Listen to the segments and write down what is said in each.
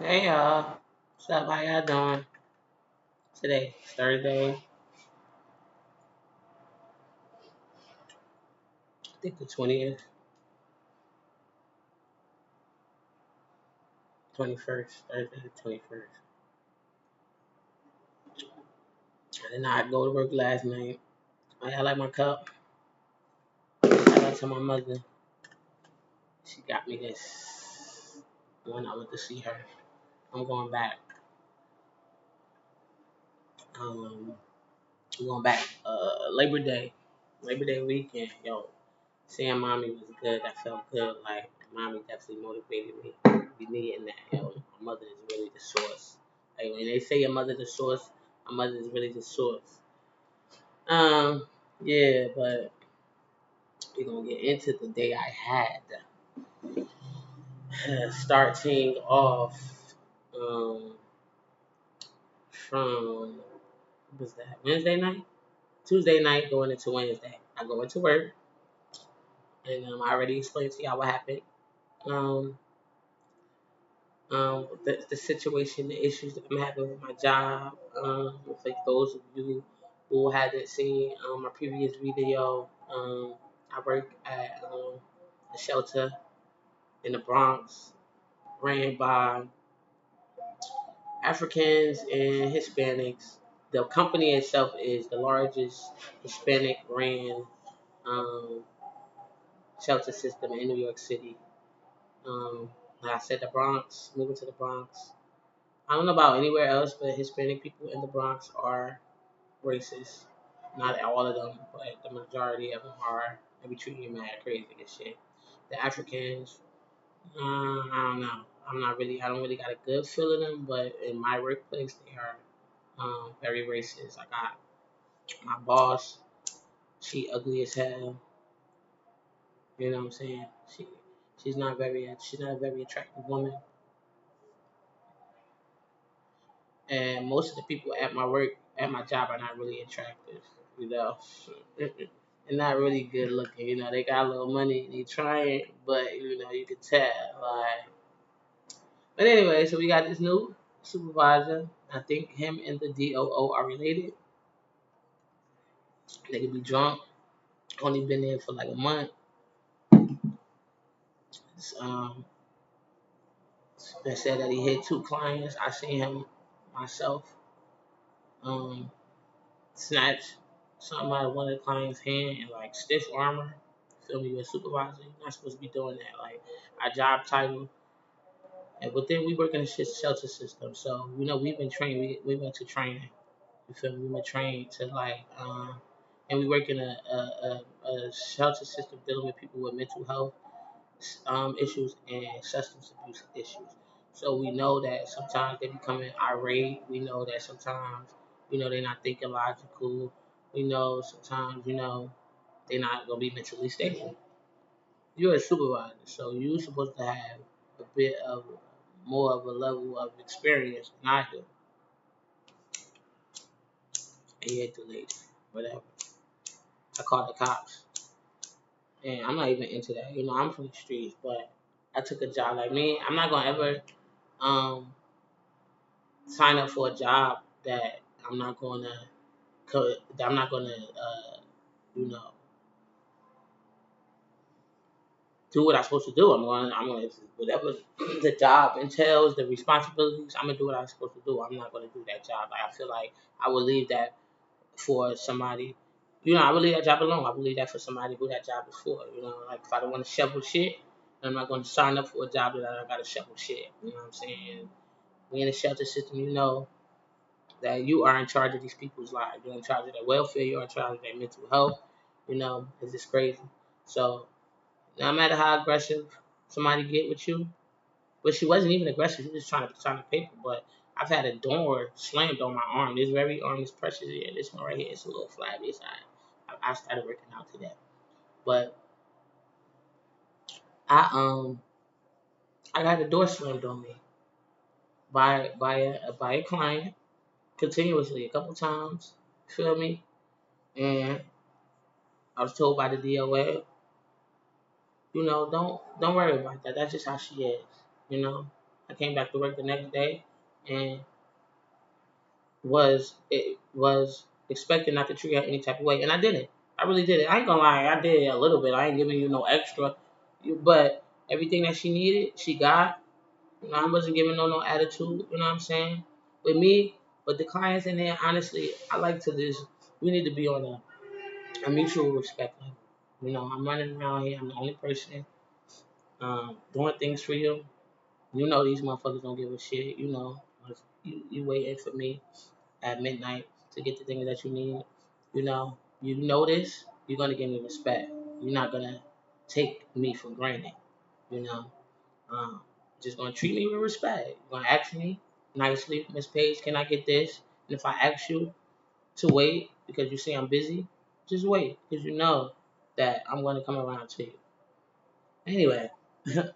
Hey y'all, what's up? How y'all doing? Today, it's Thursday. I think the 20th, 21st, Thursday the 21st. I did not go to work last night. I like my cup. Shout out to my mother. She got me this when I went to see her. I'm going back. Um, I'm going back. Labor Day, Labor Day weekend. Yo, seeing mommy was good. That felt good. Like mommy definitely motivated me. Be needing that. Yo, my mother is really the source. Like when they say your mother the source, my mother is really the source. Um, yeah, but we're gonna get into the day I had. Starting off um, from what was that Wednesday night, Tuesday night, going into Wednesday. I go into work, and I already explained to y'all what happened. Um, the situation, the issues that I'm having with my job. With like those of you who hadn't seen my previous video, I work at a shelter in the Bronx, ran by Africans and Hispanics. The company itself is the largest Hispanic ran um, shelter system in New York City. Like I said, the Bronx, moving to the Bronx. I don't know about anywhere else, but Hispanic people in the Bronx are racist. Not all of them, but the majority of them are. They be treating you mad crazy and shit. The Africans, I don't know. I don't really got a good feel of them, but in my workplace, they are very racist. I got my boss, she ugly as hell. You know what I'm saying? She's not a very attractive woman, and most of the people at my job are not really attractive. You know, they're not really good looking. You know, they got a little money, they trying, but you can tell. Like, but anyway, so we got this new supervisor. I think him and the DOO are related. They could be drunk. Only been there for like a month. Um, they said that he hit two clients. I seen him myself. Um, snatch something out of one of the client's hand in like stiff armor. Feel me? You're a supervisor. You're not supposed to be doing that. Like our job title, and within we work in a shelter system. So we've been trained. We went to training. You feel me? We were trained to and we work in a shelter system dealing with people with mental health issues and substance abuse issues. So we know that sometimes they becoming irate. We know that sometimes they're not thinking logical. We know sometimes they're not gonna be mentally stable. You're a supervisor, so you're supposed to have a bit of more of a level of experience than I do. And you hit the lady, whatever. I called the cops, and I'm not even into that. I'm from the streets, but I took a job like me. I'm not gonna ever um sign up for a job that I'm not gonna that I'm not gonna you know do what I'm supposed to do. I'm gonna whatever the job entails, the responsibilities. I'm gonna do what I'm supposed to do. I'm not gonna do that job. Like I feel like I would leave that for somebody. I would leave that job alone. I would leave that for somebody who that job is for. Like if I don't want to shovel shit, I'm not gonna sign up for a job that I don't gotta shovel shit. You know what I'm saying? We in the shelter system, that you are in charge of these people's lives. You're in charge of their welfare. You're in charge of their mental health. It's just crazy. So no matter how aggressive somebody get with you, but she wasn't even aggressive. She was just trying to sign a paper. But I've had a door slammed on my arm. This very arm is precious here. This one right here is a little flabby. I started working out today. But I I got a door slammed on me by a client continuously a couple times. Feel me? And I was told by the DOA, don't worry about that. That's just how she is, you know. I came back to work the next day and was expecting not to treat her any type of way, and I didn't. I really did it. I ain't gonna lie, I did a little bit. I ain't giving you no extra, but everything that she needed, she got. You know, I wasn't giving no attitude. You know what I'm saying? With me, with the clients in there, honestly, I like to just. We need to be on a mutual respect level. You know, I'm running around here. I'm the only person doing things for you. You know, these motherfuckers don't give a shit. You know, you waiting for me at midnight to get the things that you need. You know this, you're gonna give me respect. You're not gonna take me for granted. You know, um, just gonna treat me with respect. You're gonna ask me nicely, Miss Page, can I get this? And if I ask you to wait because you say I'm busy, just wait because you know that I'm gonna come around to you. Anyway, like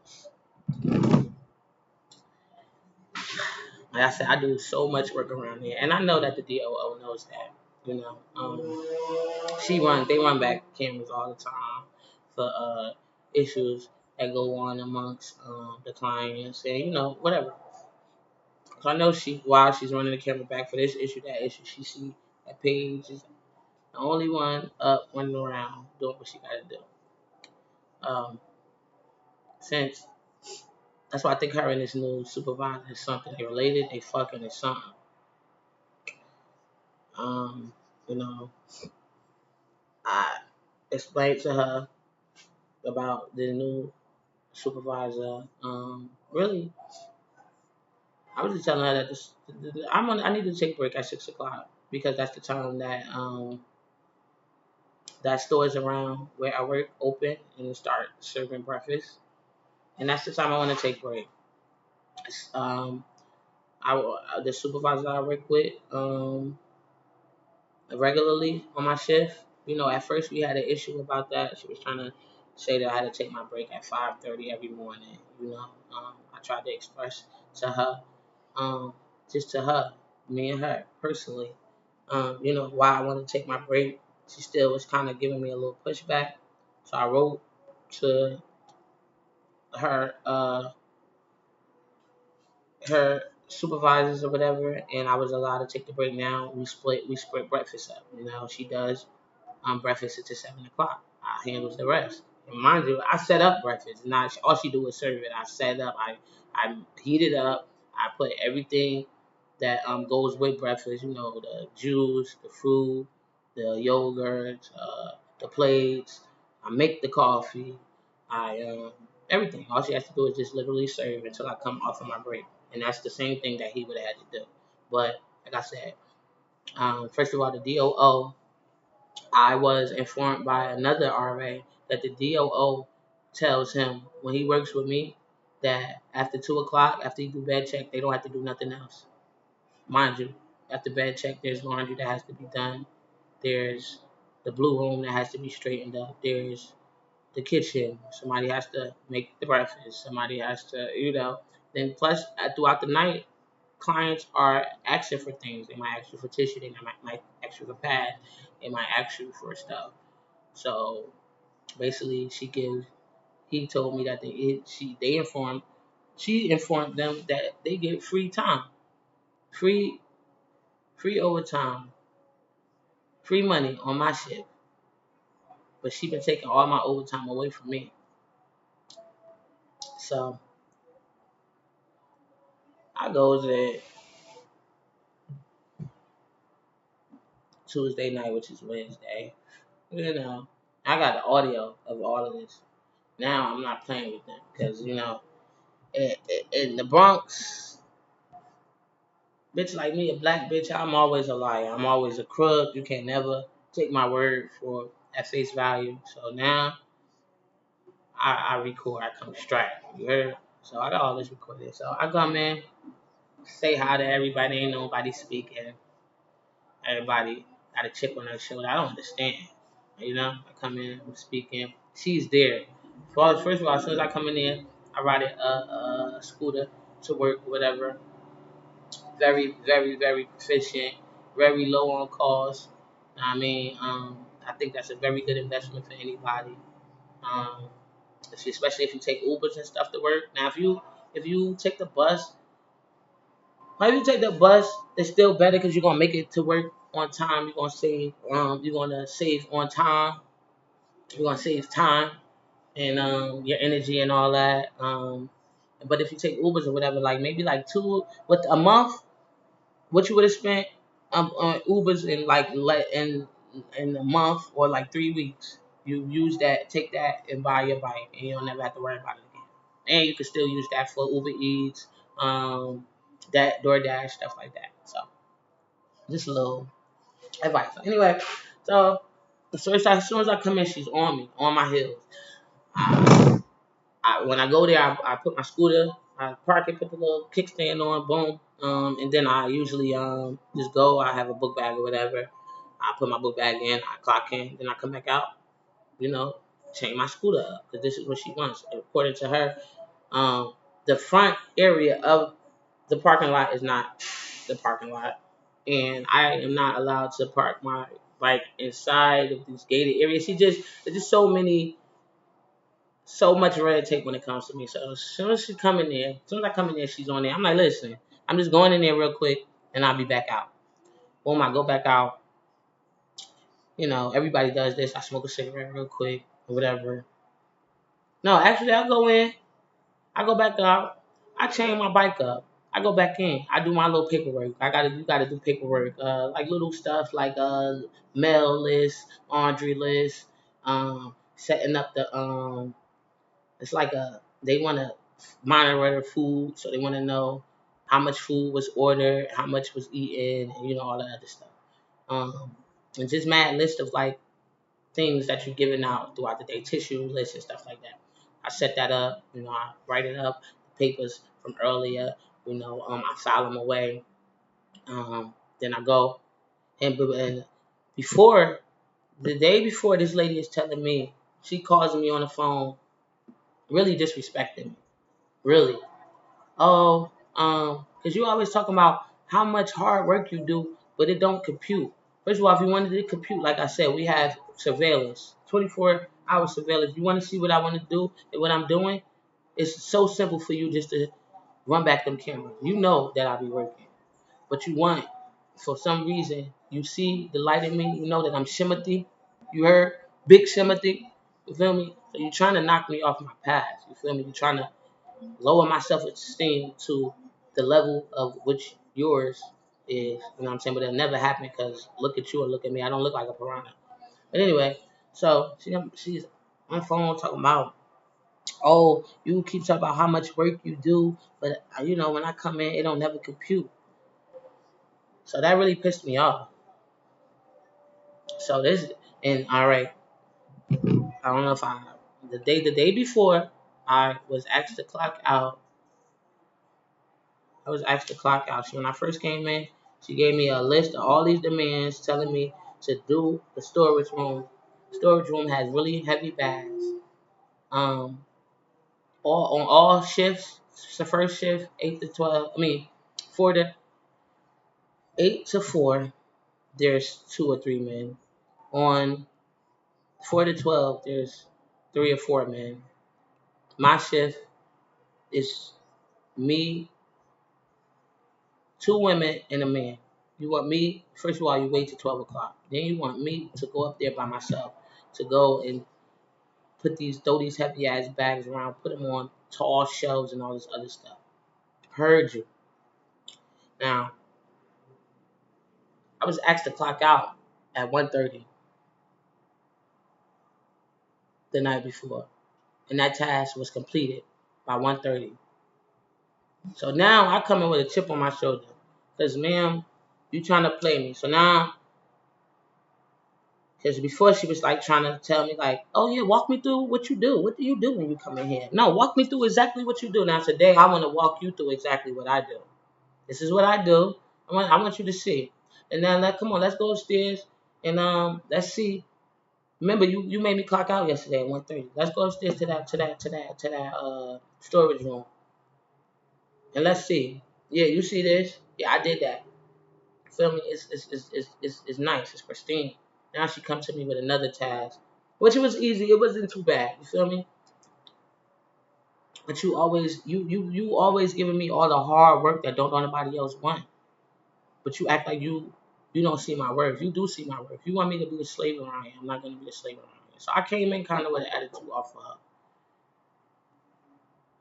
I said, I do so much work around here, and I know that the DOO knows that. You know, they run back cameras all the time for issues that go on amongst the clients and whatever. So I know while she's running the camera back for this issue, that issue, she see that Paige is the only one up running around doing what she got to do. Since that's why I think her and this new supervisor is something. They related, they fucking is something. Um, you know, I explained to her about the new supervisor. Really, I was just telling her that I need to take a break at 6 o'clock because that's the time that that stores around where I work open and start serving breakfast, and that's the time I want to take a break. Um, the supervisor I work with regularly on my shift. You know, at first we had an issue about that. She was trying to say that I had to take my break at 5:30 every morning. I tried to express to her um, just to her, me and her personally, why I wanted to take my break. She still was kind of giving me a little pushback. So I wrote to her, her supervisors or whatever, and I was allowed to take the break now. We split breakfast up. You know, she does breakfast until 7 o'clock. I handles the rest. And mind you, I set up breakfast. Not all she do is serve it. I set up. I heat it up. I put everything that goes with breakfast. You know, the juice, the fruit, the yogurt, the plates. I make the coffee. I everything. All she has to do is just literally serve until I come off of my break, and that's the same thing that he would have had to do. But like I said, first of all, the DOO. I was informed by another RA that the DOO tells him when he works with me that after 2 o'clock, after you do bed check, they don't have to do nothing else. Mind you, after bed check, there's laundry that has to be done. There's the blue room that has to be straightened up. There's the kitchen. Somebody has to make the breakfast. Somebody has to, Then plus throughout the night, clients are asking for things. They might ask you for tissue. They might ask you for pads. They might ask you for stuff. So basically, he told me that she informed them that they get free time, free free overtime, free money on my shift. But she been taking all my overtime away from me. So I goes there Tuesday night, which is Wednesday. You know, I got the audio of all of this. Now I'm not playing with them because in the Bronx, bitch like me, a black bitch, I'm always a liar. I'm always a crook. You can't never take my word for at face value. So now I record. I come straight. You heard? So I got all this recorded. So I come in, say hi to everybody. Ain't nobody speaking. Everybody got a chip on their shoulder. I don't understand. I come in, I'm speaking. She's there. First of all, as soon as I come in there, I ride a scooter to work, whatever. Very, very, very proficient. Very low on cost. I mean, I think that's a very good investment for anybody. Um, especially if you take Ubers and stuff to work. Now, if you If you take the bus, or if you take the bus, it's still better because you're gonna make it to work on time. You're gonna save on time. You're gonna save time and your energy and all that. But if you take Ubers or whatever, like maybe like two with a month, what you would have spent on Ubers in like in a month or like 3 weeks, you use that, take that, and buy your bike, and you'll never have to worry about it again. And you can still use that for Uber Eats, that DoorDash, stuff like that. So just a little advice. Anyway, so as soon as I come in, she's on me, on my heels. When I go there, I put my scooter, I park it, put the little kickstand on, boom, and then I usually just go. I have a book bag or whatever. I put my book bag in, I clock in, then I come back out. You know, chain my scooter up because this is what she wants. According to her, the front area of the parking lot is not the parking lot, and I am not allowed to park my bike inside of these gated areas. There's just so much red tape when it comes to me. So as soon as I come in there, she's on there. I'm like, listen, I'm just going in there real quick, and I'll be back out. Boom, I go back out. Everybody does this. I smoke a cigarette real quick or whatever. No, actually, I go in. I go back out. I chain my bike up. I go back in. I do my little paperwork. You gotta do paperwork. Like little stuff like mail list, laundry list, setting up the it's like they want to monitor the food, so they want to know how much food was ordered, how much was eaten, and all that other stuff. Um, and just mad list of like things that you're giving out throughout the day, tissue lists and stuff like that. I set that up, I write it up, papers from earlier, I file them away. Then I go and before the day before, this lady is telling me, she calls me on the phone, really disrespecting me, really. Oh, because you always talking about how much hard work you do, but it don't compute. First of all, if you wanted to compute, like I said, we have surveillance, 24-hour surveillance. You want to see what I want to do and what I'm doing? It's so simple for you just to run back them cameras. You know that I'll be working, but you want, for some reason, you see the light in me. You know that I'm Shimothy. You heard? Big Shimothy. You feel me? So you're trying to knock me off my path. You feel me? You're trying to lower my self-esteem to the level of which yours is. You know what I'm saying? But it'll never happen because look at you or look at me. I don't look like a piranha. But anyway, so she's on the phone talking about, oh, you keep talking about how much work you do, but when I come in, it don't never compute. So that really pissed me off. So this, and all right, I don't know if the day before I was asked to clock out. I was asked to clock out. So when I first came in, she gave me a list of all these demands, telling me to do the storage room. Storage room has really heavy bags. Um, all on all shifts. The first shift, 8 to 12. I mean, 8 to 4. There's 2 or 3 men. On 4 to 12, there's 3 or 4 men. My shift is me, 2 women, and a man. You want me, first of all, you wait till 12 o'clock. Then you want me to go up there by myself, to go and throw these heavy ass bags around, put them on tall shelves and all this other stuff. Heard you. Now, I was asked to clock out at 1:30 the night before, and that task was completed by 1:30. So now I come in with a chip on my shoulder, because ma'am, you trying to play me. So now, because before she was like trying to tell me like, oh yeah, walk me through what you do. What do you do when you come in here? No, walk me through exactly what you do. Now today I want to walk you through exactly what I do. This is what I do. I want you to see. And now come on, let's go upstairs and let's see. Remember you made me clock out yesterday at 1:30. Let's go upstairs to that storage room. And let's see. Yeah, you see this? Yeah, I did that. Feel me? It's nice. It's pristine. Now she comes to me with another task, which was easy. It wasn't too bad. You feel me? But you always giving me all the hard work that don't nobody else want. But you act like you don't see my worth. You do see my worth. You want me to be a slave around here. I'm not gonna be a slave around here. So I came in kind of with an attitude off of her.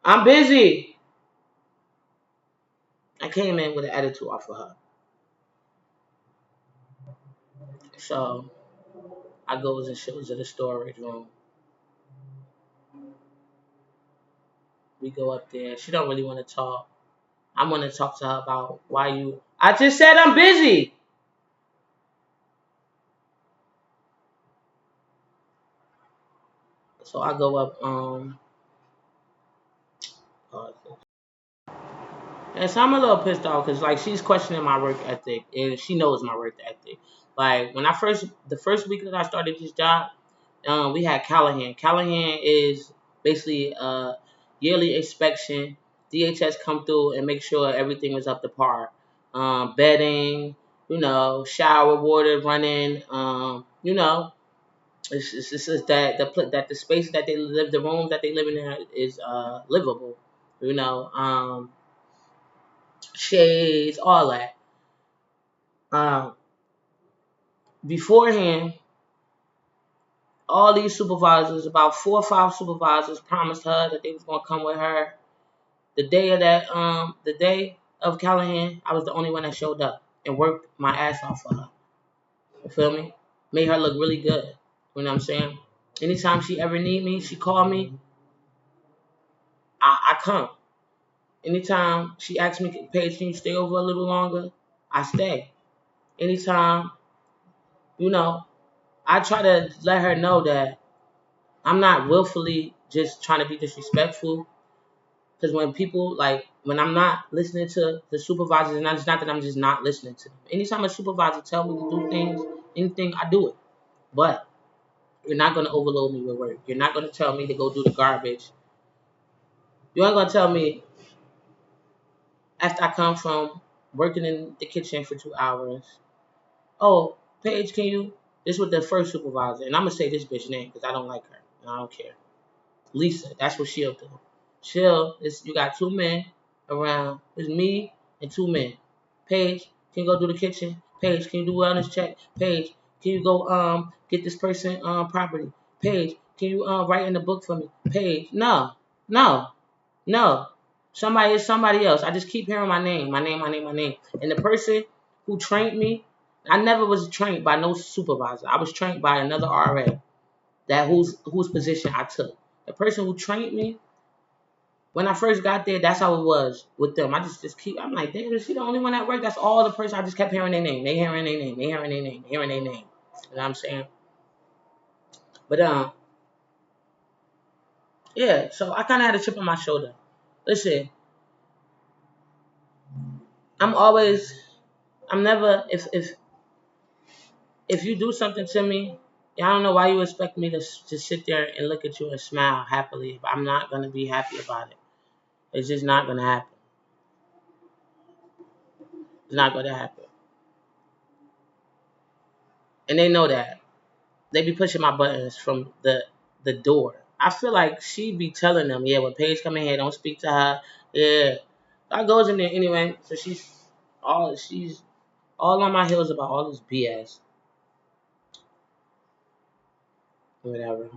I'm busy. I came in with an attitude off of her. So I goes and shows her the storage room. We go up there. She don't really want to talk. I want to talk to her about why you. I just said I'm busy. So I go up. Uh, And so I'm a little pissed off because like she's questioning my work ethic and she knows my work ethic. Like when the first week that I started this job, we had Callahan. Callahan is basically a yearly inspection. DHS come through and make sure everything was up to par. Bedding, shower water running. It's just that the space that they live, the room that they live in there is livable. Shades, all that. Um, Beforehand, all these supervisors, about 4 or 5 supervisors, promised her that they was gonna come with her. The day of Callahan, I was the only one that showed up and worked my ass off for her. You feel me? Made her look really good. You know what I'm saying? Anytime she ever need me, she call me. I come. Anytime she asks me, Paige, can you stay over a little longer? I stay. Anytime, you know, I try to let her know that I'm not willfully just trying to be disrespectful. Because when I'm not listening to the supervisors, and it's not that I'm just not listening to them. Anytime a supervisor tell me to do things, anything, I do it. But you're not going to overload me with work. You're not going to tell me to go do the garbage. You ain't going to tell me after I come from working in the kitchen for 2 hours, oh, Paige, can you? This was the first supervisor. And I'm going to say this bitch name because I don't like her. And I don't care. Lisa, that's what she'll do. You got 2 men around. It's me and 2 men. Paige, can you go do the kitchen? Paige, can you do wellness check? Paige, can you go get this person property? Paige, can you write in the book for me? Paige, no, no, no. Somebody is somebody else. I just keep hearing my name, my name, my name, my name. And the person who trained me, I never was trained by no supervisor. I was trained by another RA that whose position I took. The person who trained me, when I first got there, that's how it was with them. I just keep, I'm like, damn, is she the only one at work? That's all the person, I just kept hearing their name. They hearing their name. They hearing their name. They hearing their name. You know what I'm saying? But, yeah, so I kind of had a chip on my shoulder. Listen, I'm always, I'm never, if you do something to me, I don't know why you expect me to just sit there and look at you and smile happily. But I'm not going to be happy about it. It's just not going to happen. It's not going to happen. And they know that. They be pushing my buttons from the door. I feel like she be telling them, yeah, when Paige come in here, don't speak to her. Yeah. I goes in there anyway. So she's all on my heels about all this BS. Whatever.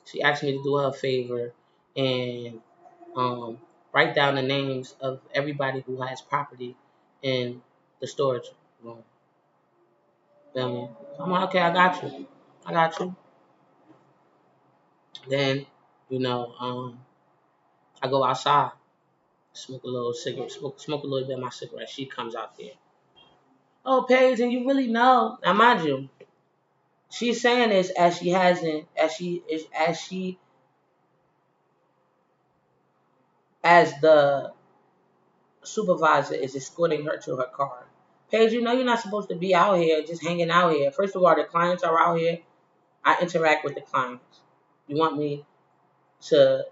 She asked me to do her a favor and write down the names of everybody who has property in the storage room. Feel me? So I'm like, okay, I got you. I got you. Then, you know, I go outside, smoke a little cigarette, smoke a little bit of my cigarette. She comes out there. Oh, Paige, and you really know. Now, mind you, she's saying this as she hasn't, as the supervisor is escorting her to her car. Paige, you know you're not supposed to be out here just hanging out here. First of all, the clients are out here. I interact with the clients. You want me to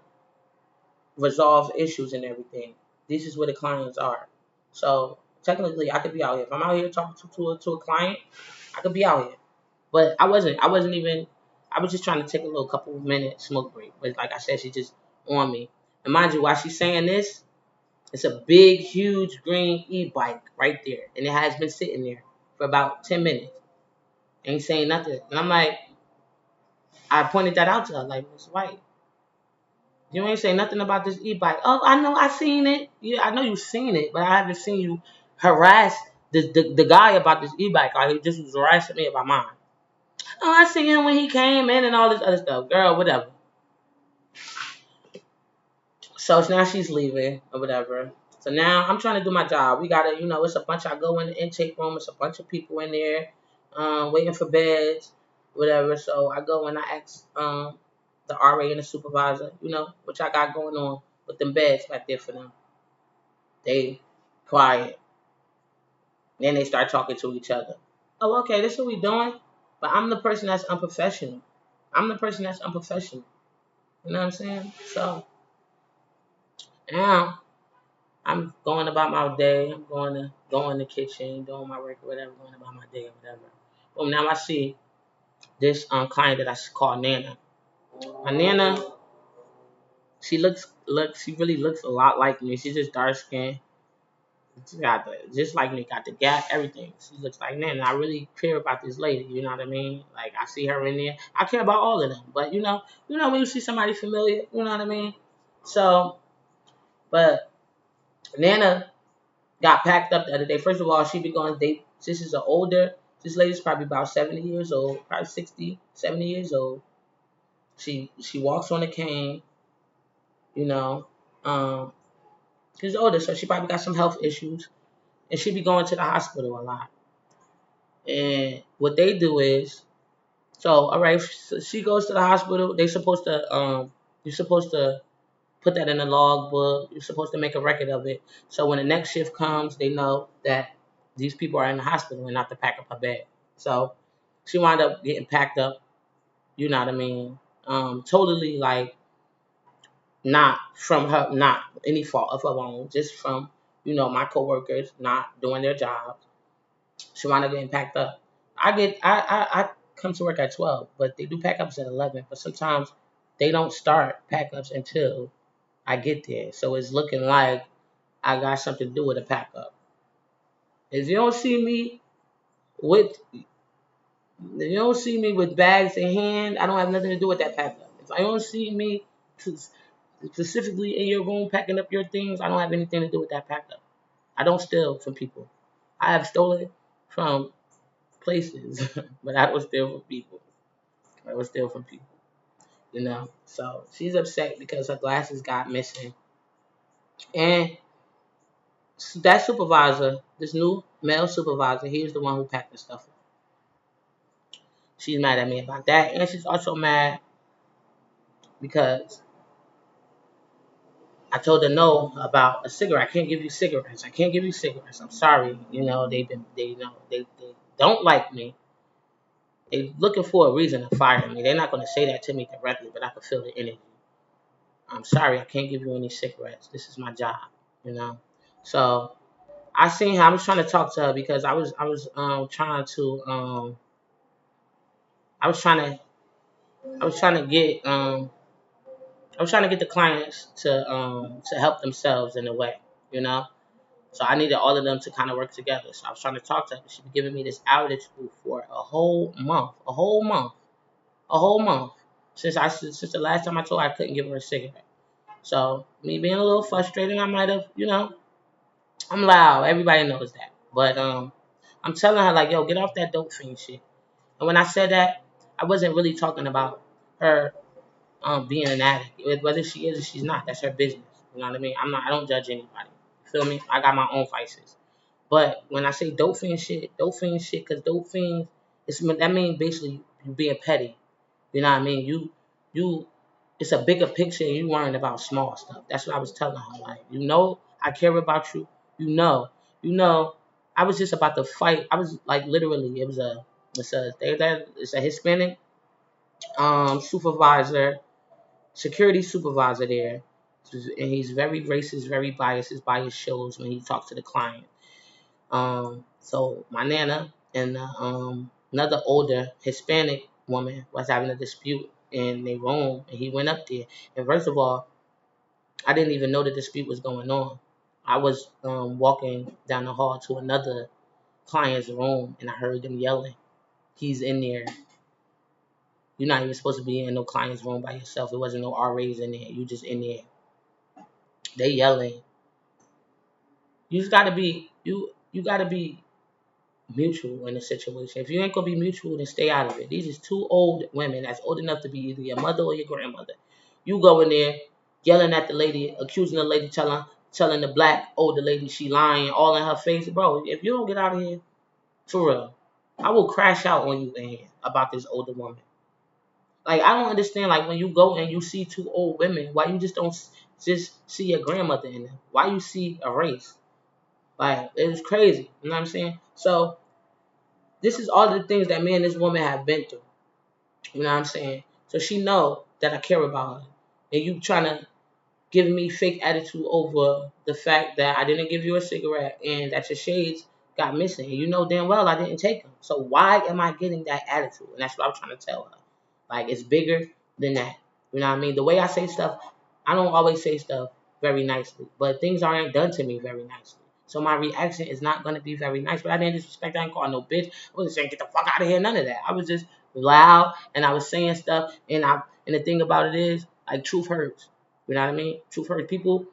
resolve issues and everything. This is where the clients are. So technically, I could be out here. If I'm out here talking to a client, I could be out here. But I wasn't. I wasn't even. I was just trying to take a little couple of minute smoke break. But like I said, she just on me. And mind you, while she's saying this, it's a big, huge green e-bike right there. And it has been sitting there for about 10 minutes. Ain't saying nothing. And I'm like, I pointed that out to her, like, Miss White, you ain't say nothing about this e-bike. Oh, I know, I seen it. Yeah, I know you seen it, but I haven't seen you harass the guy about this e-bike. Like, he just was harassing me about mine. Oh, I seen him when he came in and all this other stuff. Girl, whatever. So now she's leaving or whatever. So now I'm trying to do my job. We gotta, it's a bunch. I go in the intake room. It's a bunch of people in there, waiting for beds, whatever. So I go and I ask the RA and the supervisor, what y'all got going on with them beds back there for them. They quiet. Then they start talking to each other. Oh, okay, this is what we doing. But I'm the person that's unprofessional. I'm the person that's unprofessional. You know what I'm saying? So now I'm going about my day. I'm go in the kitchen, doing my work or whatever, going about my day or whatever. Well, now I see this client that I call Nana. My Nana, she really looks a lot like me. She's just dark skinned. She got just like me, got the gap, everything. She looks like Nana. I really care about this lady. You know what I mean? Like I see her in there. I care about all of them. But when you see somebody familiar, you know what I mean? So, but Nana got packed up the other day. First of all, she be going date. This lady's probably about 70 years old, probably 60, 70 years old. She walks on a cane, you know. Um, she's older, so she probably got some health issues. And she be going to the hospital a lot. And what they do is, so all right, so she goes to the hospital. You're supposed to put that in a log book. You're supposed to make a record of it. So when the next shift comes, they know that these people are in the hospital and not to pack up her bed. So she wound up getting packed up, you know what I mean? Totally like not from her, not any fault of her own, just from, my coworkers not doing their jobs. She wound up getting packed up. I come to work at 12, but they do pack ups at 11. But sometimes they don't start pack ups until I get there. So it's looking like I got something to do with a pack up. If you don't see me with if you don't see me with bags in hand, I don't have nothing to do with that pack up. If I don't see me specifically in your room packing up your things, I don't have anything to do with that pack up. I don't steal from people. I have stolen from places, but I don't steal from people. I don't steal from people. So she's upset because her glasses got missing. And that supervisor, this new male supervisor, he was the one who packed the stuff up. She's mad at me about that. And she's also mad because I told her no about a cigarette. I can't give you cigarettes. I can't give you cigarettes. I'm sorry. They don't like me. They're looking for a reason to fire me. They're not going to say that to me directly, but I can feel the energy. I'm sorry, I can't give you any cigarettes. This is my job, you know. So I seen her. I was trying to talk to her because I was trying to I was trying to get the clients to help themselves in a way, you know. So I needed all of them to kind of work together. So I was trying to talk to her. She was giving me this outage for a whole month since the last time I told her I couldn't give her a cigarette. So me being a little frustrated, I might have, I'm loud. Everybody knows that. But I'm telling her like, yo, get off that dope fiend shit. And when I said that, I wasn't really talking about her being an addict. Whether she is or she's not, that's her business. You know what I mean? I don't judge anybody. You feel me? I got my own vices. But when I say dope fiend shit, because dope fiends, that means basically you being petty. You know what I mean? You, it's a bigger picture, and you worrying about small stuff. That's what I was telling her. Like, I care about you. You know, you know. I was just about to fight. I was like, literally, it's a Hispanic supervisor, security supervisor there, and he's very racist, very biased. His bias shows when he talks to the client. So my nana and another older Hispanic woman was having a dispute in their room, and he went up there. And first of all, I didn't even know the dispute was going on. I was walking down the hall to another client's room, and I heard them yelling. He's in there. You're not even supposed to be in no client's room by yourself. It wasn't no RAs in there. You just in there. They yelling. You just gotta be you gotta be mutual in a situation. If you ain't gonna be mutual, then stay out of it. These is two old women that's old enough to be either your mother or your grandmother. You go in there yelling at the lady, accusing the lady, telling the black older lady she lying all in her face, bro. If you don't get out of here, for real, I will crash out on you in here about this older woman. Like I don't understand. Like when you go and you see two old women, why you just don't just see your grandmother in them? Why you see a race? Like it was crazy. You know what I'm saying? So this is all the things that me and this woman have been through. You know what I'm saying? So she know that I care about her. And you trying to giving me fake attitude over the fact that I didn't give you a cigarette and that your shades got missing. And you know damn well I didn't take them. So why am I getting that attitude? And that's what I'm trying to tell her. Like it's bigger than that. You know what I mean? The way I say stuff, I don't always say stuff very nicely, but things aren't done to me very nicely. So my reaction is not gonna be very nice. But I didn't disrespect. I didn't call no bitch. I wasn't saying get the fuck out of here. None of that. I was just loud and I was saying stuff. And the thing about it is, like truth hurts. You know what I mean? Truth hurts. People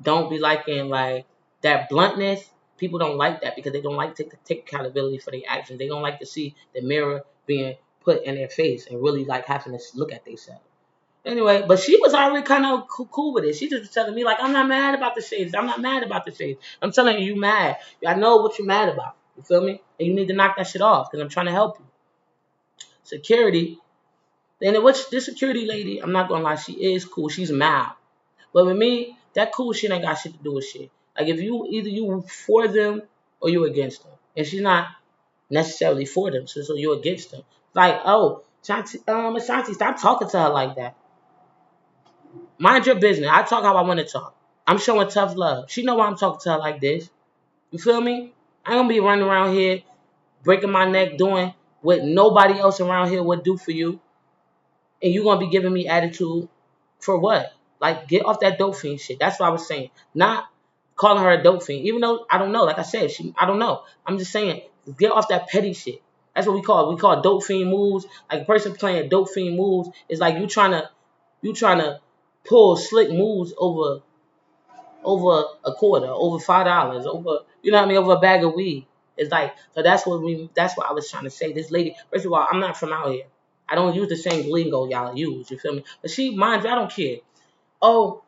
don't be liking like that bluntness. People don't like that because they don't like to take accountability for their actions. They don't like to see the mirror being put in their face and really like having to look at themselves. Anyway, but she was already kind of cool with it. She just was telling me like, I'm not mad about the shades. I'm not mad about the shades. I'm telling you, you mad. I know what you're mad about. You feel me? And you need to knock that shit off because I'm trying to help you. Security. Then which this security lady, I'm not gonna lie, she is cool. She's mild. But with me, that cool shit ain't got shit to do with shit. Like if you either you for them or you against them, and she's not necessarily for them, so you're against them. Like oh, Ashanti, stop talking to her like that. Mind your business. I talk how I want to talk. I'm showing tough love. She know why I'm talking to her like this. You feel me? I ain't gonna be running around here breaking my neck doing what nobody else around here would do for you, and you gonna be giving me attitude for what? Like, get off that dope fiend shit. That's what I was saying. Not calling her a dope fiend. Even though I don't know. Like I said, I don't know. I'm just saying, get off that petty shit. That's what we call it. We call dope fiend moves. Like a person playing dope fiend moves is like you trying to pull slick moves over a quarter, over $5, over you know what I mean, over a bag of weed. It's like so that's what I was trying to say. This lady, first of all, I'm not from out here. I don't use the same lingo y'all use, you feel me? But she mind you, I don't care. Oh,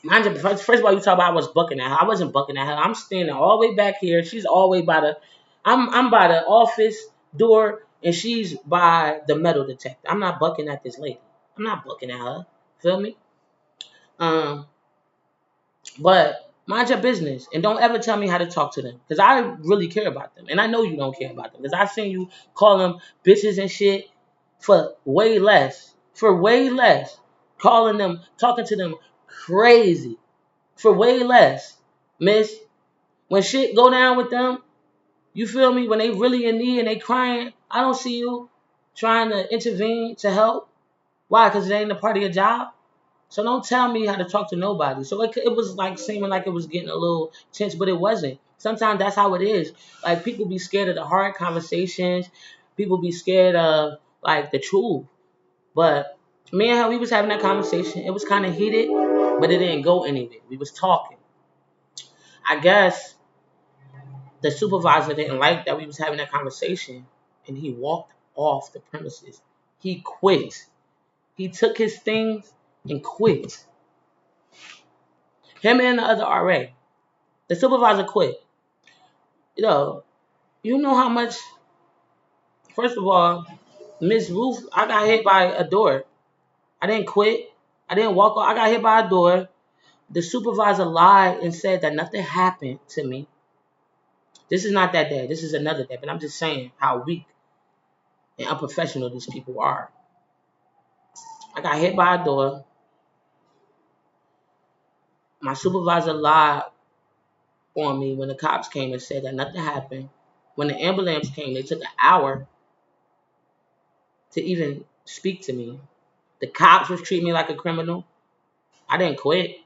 mind you, first of all, you talk about I was bucking at her. I wasn't bucking at her. I'm standing all the way back here. She's all the way by the I'm by the office door and she's by the metal detector. I'm not bucking at this lady. I'm not bucking at her. Feel me? Um But mind your business and don't ever tell me how to talk to them because I really care about them and I know you don't care about them because I've seen you call them bitches and shit for way less, calling them, talking to them crazy for way less, miss. When shit go down with them, you feel me? When they really in need and they crying, I don't see you trying to intervene to help. Why? Because it ain't a part of your job. So don't tell me how to talk to nobody. So it was like seeming like it was getting a little tense, but it wasn't. Sometimes that's how it is. Like people be scared of the hard conversations. People be scared of like the truth. But me and her, we was having that conversation. It was kind of heated, but it didn't go anywhere. We was talking. I guess the supervisor didn't like that we was having that conversation, and he walked off the premises. He quit. He took his things and quit. Him and the other RA. The supervisor quit. You know how much, first of all, Miss Ruth, I got hit by a door. I didn't quit. I didn't walk off. I got hit by a door. The supervisor lied and said that nothing happened to me. This is not that day. This is another day. But I'm just saying how weak and unprofessional these people are. I got hit by a door. My supervisor lied on me when the cops came and said that nothing happened. When the ambulance came, they took an hour to even speak to me. The cops was treating me like a criminal. I didn't quit.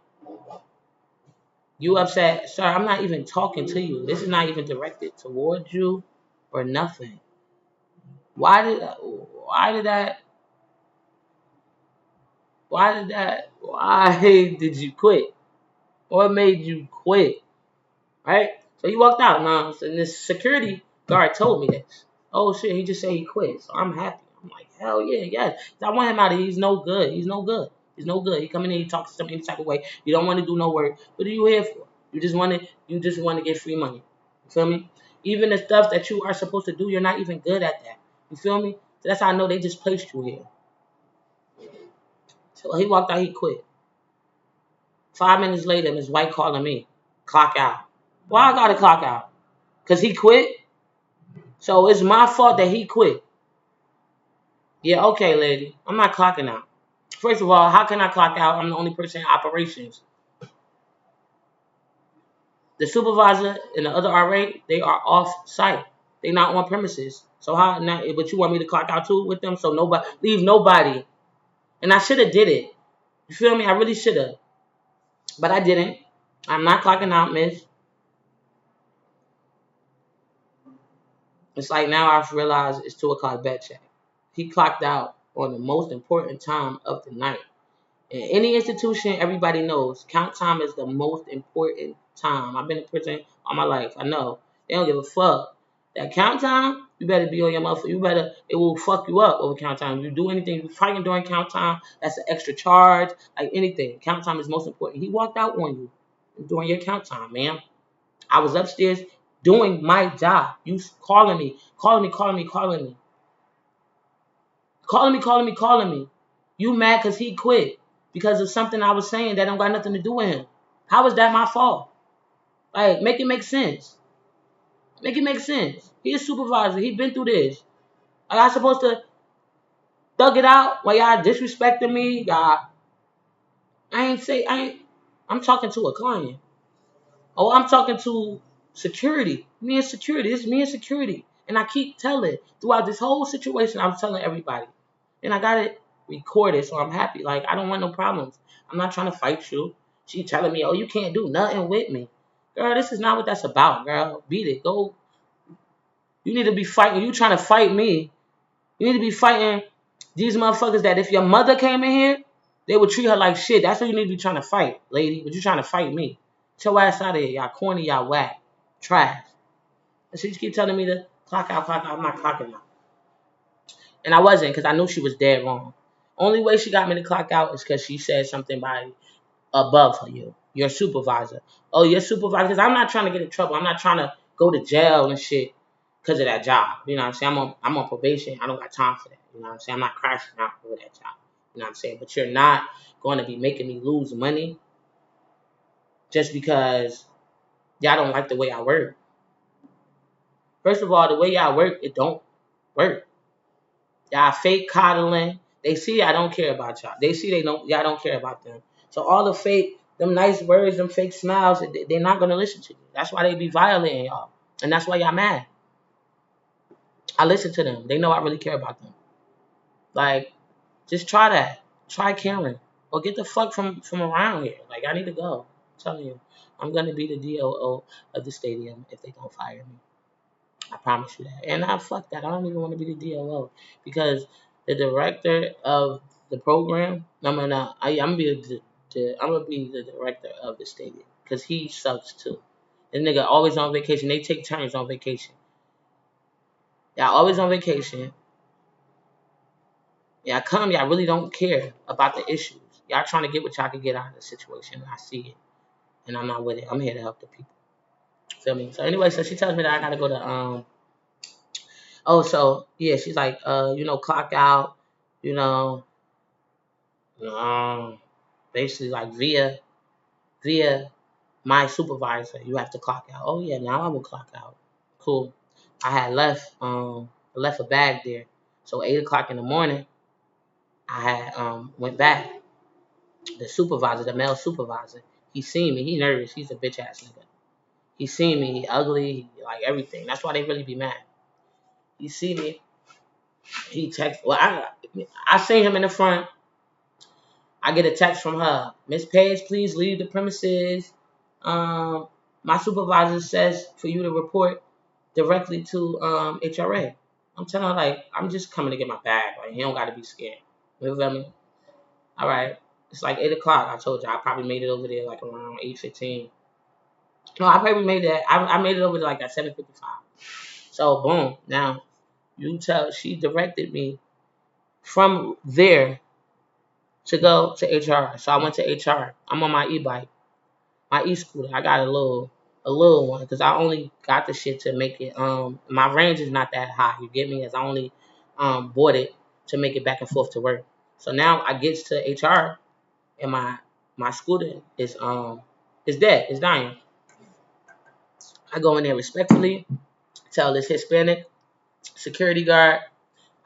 You upset, sir? I'm not even talking to you. This is not even directed towards you or nothing. Why did that? Why did you quit? What made you quit? Right? So he walked out. Now, and this security guard told me this. Oh shit, he just said he quit. So I'm happy. I'm like, hell yeah, yes. I want him out of here. He's no good. He's no good. He's no good. He come in here, he talks to some any type of way. You don't want to do no work. What are you here for? You just want to get free money. You feel me? Even the stuff that you are supposed to do, you're not even good at that. You feel me? So that's how I know they just placed you here. So he walked out, he quit. 5 minutes later, Miss White calling me. Clock out. Why I gotta clock out? Cause he quit? So it's my fault that he quit. Yeah, okay, lady. I'm not clocking out. First of all, how can I clock out? I'm the only person in operations. The supervisor and the other RA, they are off site. They not on premises. So how not, but you want me to clock out too with them? So nobody leave nobody. And I should have did it. You feel me? I really should have. But I didn't. I'm not clocking out, miss. It's like now I've realized it's 2 o'clock bed check. He clocked out on the most important time of the night. In any institution, everybody knows count time is the most important time. I've been in prison all my life. I know. They don't give a fuck. That count time, you better be on your motherfucker. It will fuck you up over count time. If you do anything, you fighting during count time, that's an extra charge. Like anything. Count time is most important. He walked out on you during your count time, man. I was upstairs doing my job. You calling me, calling me, calling me, calling me. Calling me, calling me, calling me. You mad because he quit because of something I was saying that don't got nothing to do with him. How is that my fault? Like, make it make sense. Make it make sense. He a supervisor. He been through this. Like, I supposed to thug it out while y'all disrespecting me? I'm talking to a client. Oh, I'm talking to security. Me and security. It's me and security. And I keep telling throughout this whole situation, I'm telling everybody. And I got it recorded, so I'm happy. Like, I don't want no problems. I'm not trying to fight you. She telling me, oh, you can't do nothing with me. Girl, this is not what that's about, girl. Beat it. Go. You need to be fighting. You trying to fight me. You need to be fighting these motherfuckers that if your mother came in here, they would treat her like shit. That's what you need to be trying to fight, lady. But you trying to fight me. Get your ass out of here. Y'all corny, y'all whack. Trash. And she just keep telling me to clock out, clock out. I'm not clocking out. And I wasn't because I knew she was dead wrong. Only way she got me to clock out is because she said something by above her, your supervisor. Oh, your supervisor. Because I'm not trying to get in trouble. I'm not trying to go to jail and shit because of that job. You know what I'm saying? I'm on probation. I don't got time for that. You know what I'm saying? I'm not crashing out over that job. You know what I'm saying? But you're not going to be making me lose money just because y'all don't like the way I work. First of all, the way y'all work, it don't work. Y'all fake coddling. They see I don't care about y'all. They see y'all don't care about them. So all the fake, them nice words, them fake smiles, they're not gonna listen to you. That's why they be violating y'all. And that's why y'all mad. I listen to them. They know I really care about them. Like, just try that. Try caring. Or get the fuck from around here. Like, I need to go. I'm telling you. I'm gonna be the DOO of the stadium if they don't fire me. I promise you that. And I fuck that. I don't even want to be the DLO because the director of the program. I'm gonna be the director of the stadium because he sucks too. This nigga always on vacation. They take turns on vacation. Y'all always on vacation. Y'all really don't care about the issues. Y'all trying to get what y'all can get out of the situation. I see it, and I'm not with it. I'm here to help the people. Feel me? So anyway, so she tells me that I gotta go to Oh, so yeah, she's like, clock out, you know, um, basically like via my supervisor, you have to clock out. Oh yeah, now I will clock out. Cool. I had left a bag there, so 8 o'clock in the morning, I had went back. The supervisor, the male supervisor, he seen me. He nervous. He's a bitch ass nigga. He seen me. He ugly. Like everything. That's why they really be mad. He see me. He text. Well, I seen him in the front. I get a text from her. Miss Page, please leave the premises. Um, my supervisor says for you to report directly to HRA. I'm telling her like I'm just coming to get my bag. Like he don't got to be scared. You feel me? All right. It's like 8 o'clock. I told you I probably made it over there like around 8:15. No, I probably made that. I made it over there like at 7:55. So boom. Now you tell she directed me from there to go to HR. So I went to HR. I'm on my e-bike, my e-scooter. I got a little one because I only got the shit to make it. My range is not that high. You get me? As I only bought it to make it back and forth to work. So now I get to HR and my scooter is dead. It's dying. I go in there respectfully, tell this Hispanic security guard,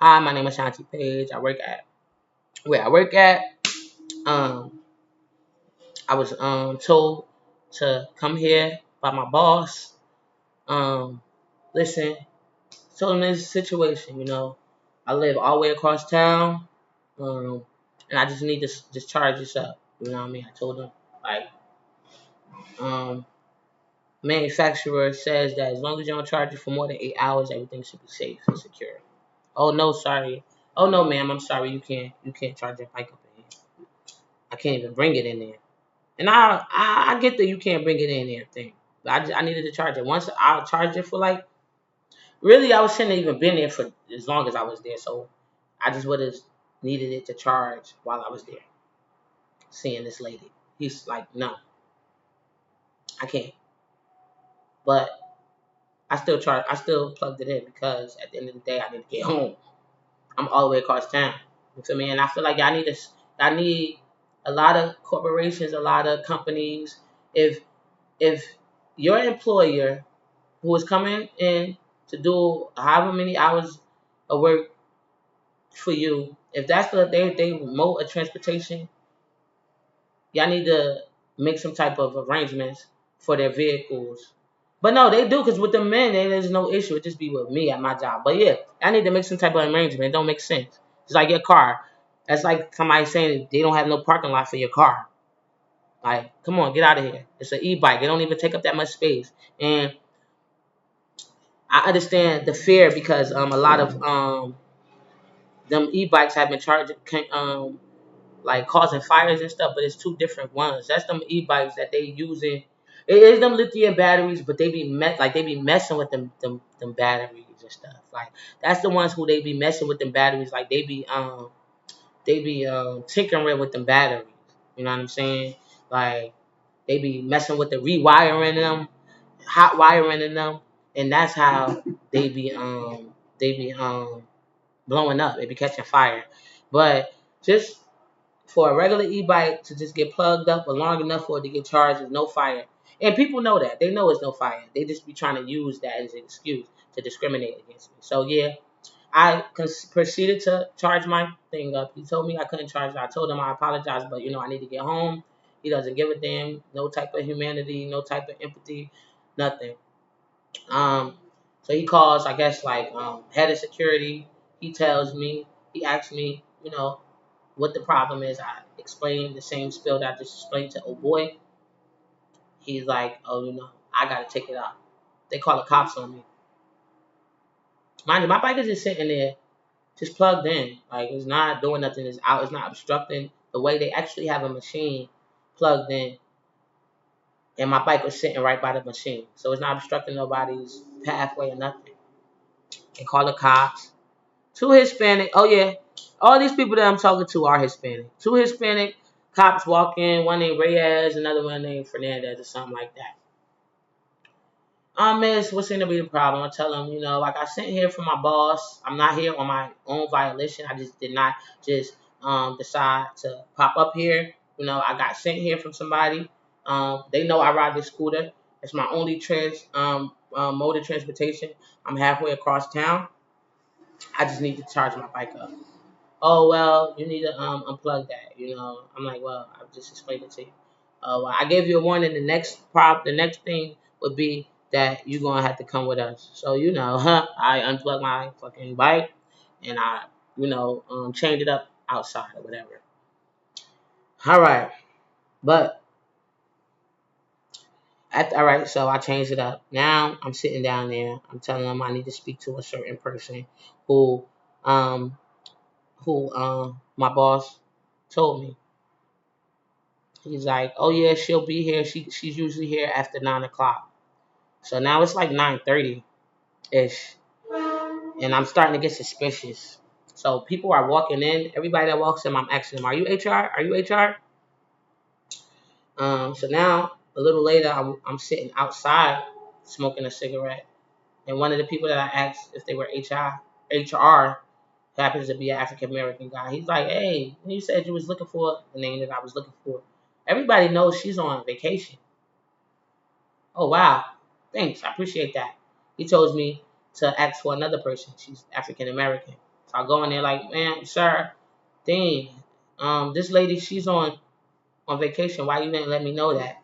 "Hi, my name is Shanti Page. I work at where I work at. Um, I was told to come here by my boss. Um, listen, told him this situation. I live all the way across town, and I just need to just charge this up. You know what I mean? I told him like, um, manufacturer says that as long as you don't charge it for more than 8 hours, everything should be safe and secure. Oh no, sorry. Oh no, ma'am, I'm sorry. You can't charge your bike up in here. I can't even bring it in there. And I get that you can't bring it in there thing. But I needed to charge it. Once I charged it for like really I shouldn't have even been there for as long as I was there. So I just would have needed it to charge while I was there. Seeing this lady. He's like, no, I can't. But I still plugged it in because at the end of the day I need to get home. I'm all the way across town. You feel me? And I feel like I need a lot of corporations, a lot of companies. If your employer who is coming in to do however many hours of work for you, if that's they remote a transportation, y'all need to make some type of arrangements for their vehicles. But no, they do because with the men, there's no issue. It just be with me at my job. But yeah, I need to make some type of arrangement. It don't make sense. It's like your car. That's like somebody saying they don't have no parking lot for your car. Like, come on, get out of here. It's an e-bike. It don't even take up that much space. And I understand the fear because a lot of them e-bikes have been charging like causing fires and stuff, but it's two different ones. That's them e-bikes that they using. It is them lithium batteries, but they be messing with them batteries and stuff. Like that's the ones who they be messing with them batteries. Like they be tinkering with them batteries. You know what I'm saying? Like they be messing with the rewiring them, hot wiring in them, and that's how they be blowing up. They be catching fire. But just for a regular e-bike to just get plugged up for long enough for it to get charged is no fire. And people know that. They know it's no fire. They just be trying to use that as an excuse to discriminate against me. So yeah, I proceeded to charge my thing up. He told me I couldn't charge it. I told him I apologize, but I need to get home. He doesn't give a damn. No type of humanity, no type of empathy, nothing. Um, so he calls, I guess, like head of security. He tells me, he asks me, what the problem is. I explained the same spiel that I just explained to oh boy. He's like, oh, I gotta take it out. They call the cops on me. Mind you, my bike is just sitting there, just plugged in. Like it's not doing nothing. It's out. It's not obstructing the way they actually have a machine plugged in, and my bike was sitting right by the machine, so it's not obstructing nobody's pathway or nothing. They call the cops. Two Hispanic. Oh yeah, all these people that I'm talking to are Hispanic. Two Hispanic cops walk in. One named Reyes, another one named Fernandez, or something like that. Miss, what seemed to be the problem? I tell them, like I sent here from my boss. I'm not here on my own violation. I just did not just decide to pop up here. I got sent here from somebody. They know I ride this scooter. It's my only mode of transportation. I'm halfway across town. I just need to charge my bike up. Oh well, you need to unplug that. I'm like, well, I've just explained it to you. Well, I gave you a warning. The next thing would be that you're gonna have to come with us. So I unplugged my fucking bike and I, chained it up outside or whatever. All right, but all right, so I changed it up. Now I'm sitting down there. I'm telling them I need to speak to a certain person who, um, my boss told me. He's like, oh yeah, she'll be here. She's usually here after 9 o'clock. So now it's like 9:30 ish, and I'm starting to get suspicious. So people are walking in. Everybody that walks in, I'm asking them, "Are you HR? Are you HR?" So now a little later, I'm sitting outside smoking a cigarette, and one of the people that I asked if they were HR happens to be an African American guy. He's like, "Hey, you said you was looking for the name that I was looking for. Everybody knows she's on vacation." Oh wow, thanks, I appreciate that. He told me to ask for another person. She's African American. So I go in there like, man, sir, dang, this lady, she's on vacation. Why you didn't let me know that?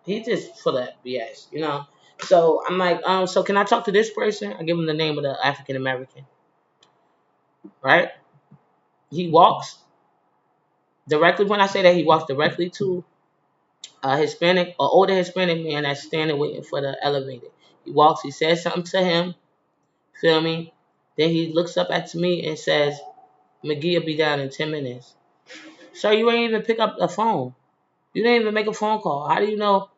He just full of BS, you know. So I'm like, so can I talk to this person? I give him the name of the African American, right? He walks directly. When I say that, he walks directly to a Hispanic or older Hispanic man that's standing waiting for the elevator. He walks. He says something to him. Feel me? Then he looks up at me and says, "McGee will be down in 10 minutes." Sir, you ain't even pick up the phone. You didn't even make a phone call. How do you know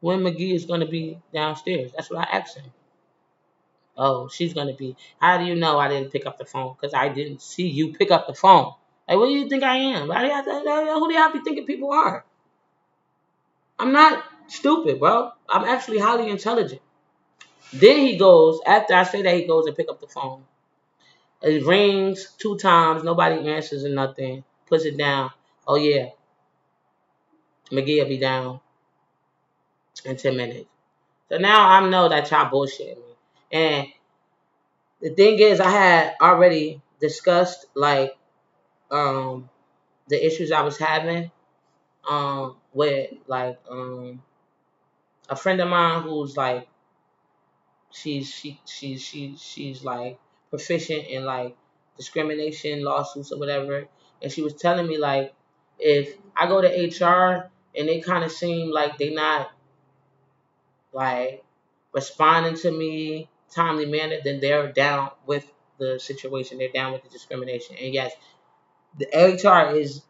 when McGee is going to be downstairs? That's what I asked him. Oh, she's going to be. How do you know I didn't pick up the phone? Because I didn't see you pick up the phone. Like, what do you think I am? Who do y'all be thinking people are? I'm not stupid, bro. I'm actually highly intelligent. Then he goes, after I say that, he goes and pick up the phone. It rings 2 times. Nobody answers or nothing. Puts it down. Oh, yeah. McGee will be down in 10 minutes. So now I know that y'all bullshitting me. And the thing is, I had already discussed, like, the issues I was having with, like, a friend of mine who's, like, she's like proficient in like discrimination lawsuits or whatever, and she was telling me like if I go to HR and they kind of seem like they not like responding to me timely manner, then they're down with the situation. They're down with the discrimination. And yes, the HR is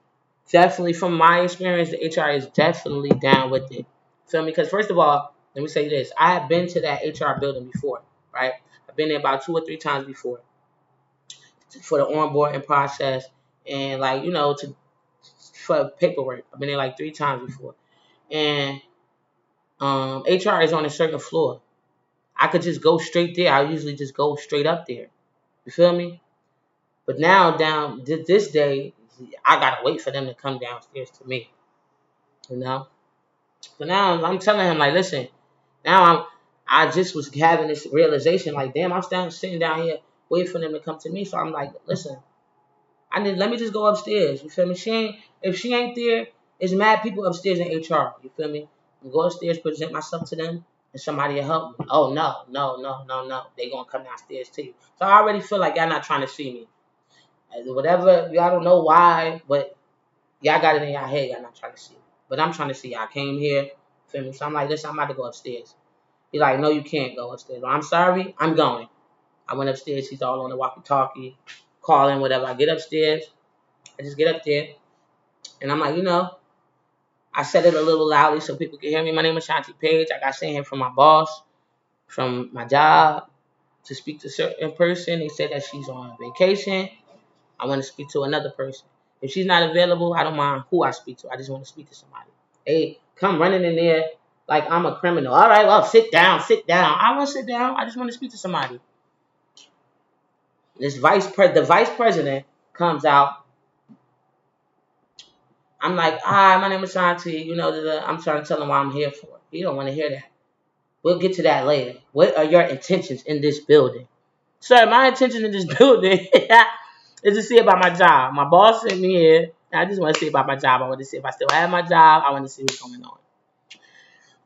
definitely, from my experience, the HR is definitely down with it. Feel me? Because first of all, let me say this: I have been to that HR building before, right? I've been there about 2 or 3 times before for the onboarding process and like to for paperwork. I've been there like 3 times before, and HR is on a certain floor. I could just go straight there. I usually just go straight up there. You feel me? But now down this day, I gotta wait for them to come downstairs to me. You know. So now I'm telling him like, listen. Now I just was having this realization like, damn, sitting down here waiting for them to come to me. So I'm like, listen, let me just go upstairs. You feel me? If she ain't there, it's mad people upstairs in HR. You feel me? I go upstairs, present myself to them, and somebody will help me. Oh no, no, no, no, no. They gonna come downstairs to you. So I already feel like y'all not trying to see me. Whatever, y'all don't know why, but y'all got it in y'all head, y'all not trying to see me. But I'm trying to see y'all. I came here, feel me? So I'm like, listen, I'm about to go upstairs. He's like, no, you can't go upstairs. Well, I'm sorry, I'm going. I went upstairs. He's all on the walkie-talkie, calling, whatever. I get upstairs. I just get up there, and I'm like, I said it a little loudly so people can hear me. My name is Shanti Page. I got sent here from my boss, from my job, to speak to a certain person. They said that she's on vacation. I want to speak to another person. If she's not available, I don't mind who I speak to. I just want to speak to somebody. They come running in there like I'm a criminal. All right, well, sit down, sit down. I won't sit down. I just want to speak to somebody. The vice president comes out. I'm like, hi, my name is Shanti. I'm trying to tell him what I'm here for. He don't want to hear that. We'll get to that later. What are your intentions in this building? Sir, my intention in this building is to see about my job. My boss sent me here. I just want to see about my job. I want to see if I still have my job. I want to see what's going on.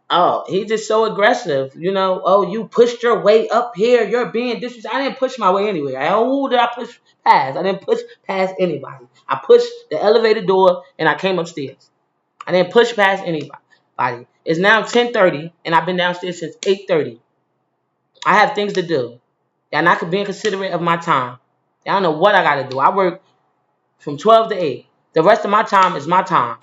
Oh, he's just so aggressive. You know, oh, you pushed your way up here. You're being disrespectful. I didn't push my way anyway. Who did I push past? I didn't push past anybody. I pushed the elevator door and I came upstairs. I didn't push past anybody. It's now 10:30 and I've been downstairs since 8:30. I have things to do. Y'all not being considerate of my time. I don't know what I gotta do. I work from 12 to 8. The rest of my time is my time.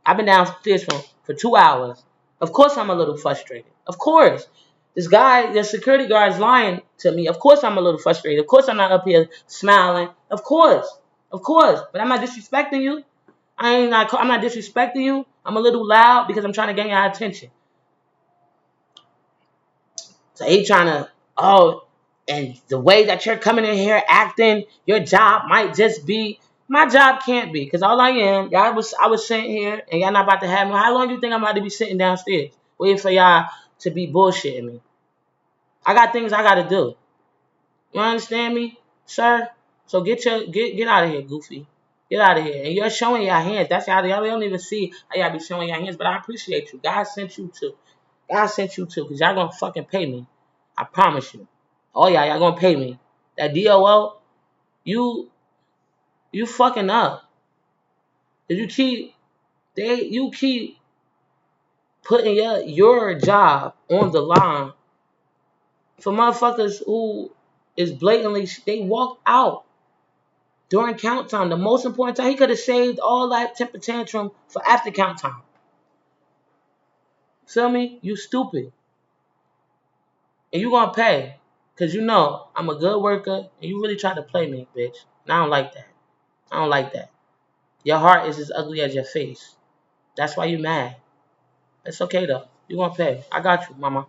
I've been downstairs for 2 hours. Of course I'm a little frustrated. Of course. This guy, the security guard is lying to me. Of course I'm a little frustrated. Of course I'm not up here smiling. Of course. Of course. But I'm not disrespecting you. I'm not disrespecting you. I'm a little loud because I'm trying to gain your attention. So he trying to, oh, and the way that you're coming in here acting, your job might just be, my job can't be, because all I am, I was sitting here, and y'all not about to have me. How long do you think I'm about to be sitting downstairs, waiting for y'all to be bullshitting me? I got things I got to do. You understand me, sir? So get out of here, Goofy. Get out of here. And you're showing your hands. That's how y'all don't even see how y'all be showing your hands, but I appreciate you. God sent you to. God sent you to, because y'all going to fucking pay me. I promise you. Oh, yeah, y'all going to pay me. That DOO, you fucking up. Because you keep putting your job on the line for motherfuckers who is blatantly, they walked out during count time. The most important time, he could have saved all that temper tantrum for after count time. Feel me? You stupid. And you gonna pay. Cause you know I'm a good worker and you really try to play me, bitch. And I don't like that. I don't like that. Your heart is as ugly as your face. That's why you mad. It's okay though. You gonna pay. I got you, mama.